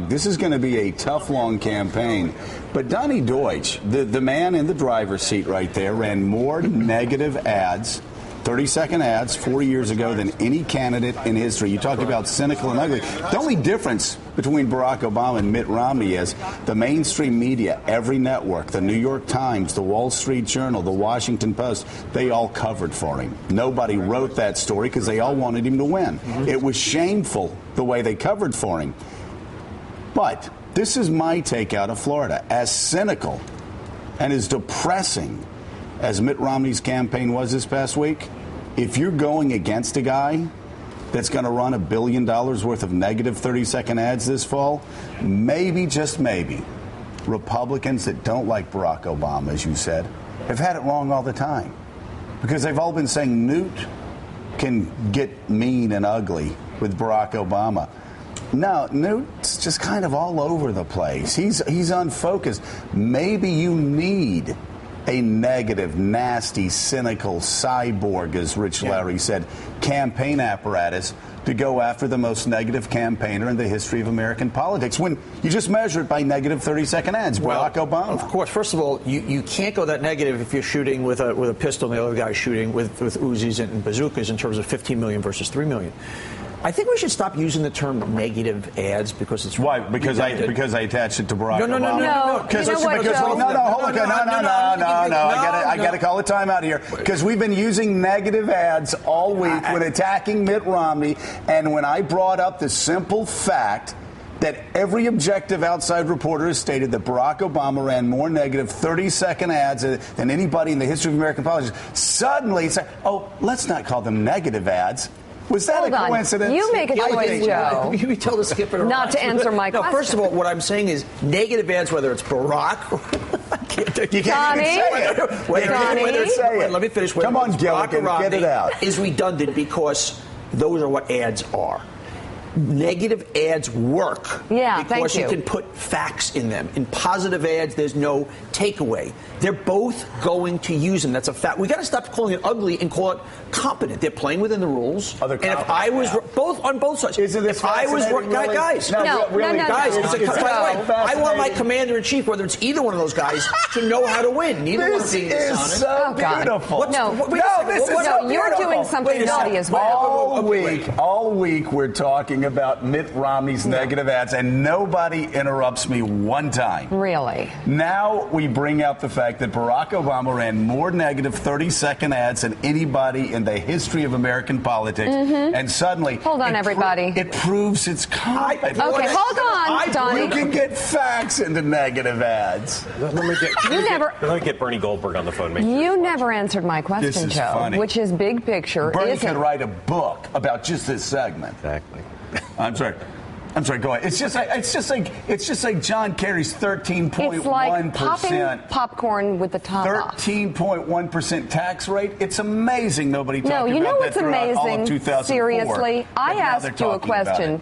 This is going to be a tough, long campaign. But Donnie Deutsch, the man in the driver's seat right there, ran more negative ads, 30-second ads 4 years ago than any candidate in history. You talk about cynical and ugly. The only difference between Barack Obama and Mitt Romney is the mainstream media, every network, the New York Times, the Wall Street Journal, the Washington Post, they all covered for him. Nobody wrote that story because they all wanted him to win. It was shameful the way they covered for him. But this is my take out of Florida. As cynical and as depressing as Mitt Romney's campaign was this past week, if you're going against a guy that's going to run $1 billion worth of negative 30-second ads this fall, maybe, just maybe, Republicans that don't like Barack Obama, as you said, have had it wrong all the time. Because they've all been saying Newt can get mean and ugly with Barack Obama. No, Newt's just kind of all over the place. He's unfocused. Maybe you need a negative, nasty, cynical cyborg, as Rich Larry said, campaign apparatus to go after the most negative campaigner in the history of American politics, when you just measure it by negative 30-second ads, Barack Obama. Of course. First of all, you can't go that negative if you're shooting with a pistol and the other guy's shooting with Uzis and bazookas in terms of 15 million versus 3 million. I think we should stop using the term negative ads because it's why? Because I attached it to Barack Obama. No. Because hold on. I got to call a timeout here because we've been using negative ads all week when attacking Mitt Romney, and when I brought up the simple fact that every objective outside reporter has stated that Barack Obama ran more negative 30-second ads than anybody in the history of American politics. Suddenly, it's like, oh, let's not call them negative ads. Was that a coincidence? You make a choice, Joe. You tell the skipper not to answer my question. First of all, what I'm saying is negative ads, whether it's Barack, you can't even say it. Let me finish. Come on, Gilligan, get it out. Is redundant because those are what ads are. Negative ads work because you can put facts in them. In positive ads, there's no takeaway. They're both going to use them. That's a fact. We got to stop calling it ugly and call it competent. They're playing within the rules. And if I was both on both sides, if I was guys, I want my commander in chief, whether it's either one of those guys, to know how to win. Neither one of them is so beautiful. You're doing something naughty as well. All week we're talking about Mitt Romney's negative ads, and nobody interrupts me one time. Really? Now we bring out the fact that Barack Obama ran more negative 30-second ads than anybody in the history of American politics, and suddenly, hold on, everybody, it proves it's competent. Okay, hold on, Donnie. You can get facts into negative ads. Let me get Bernie Goldberg on the phone. You never answered my question, Joe, funny. Which is big picture. Bernie could write a book about just this segment. Exactly. I'm sorry, go ahead. It's just like John Kerry's 13.1%. It's like popping popcorn with the top off. 13.1% tax rate. It's amazing nobody talked about that you know what's throughout all of amazing? 2004. Seriously, I asked you a question.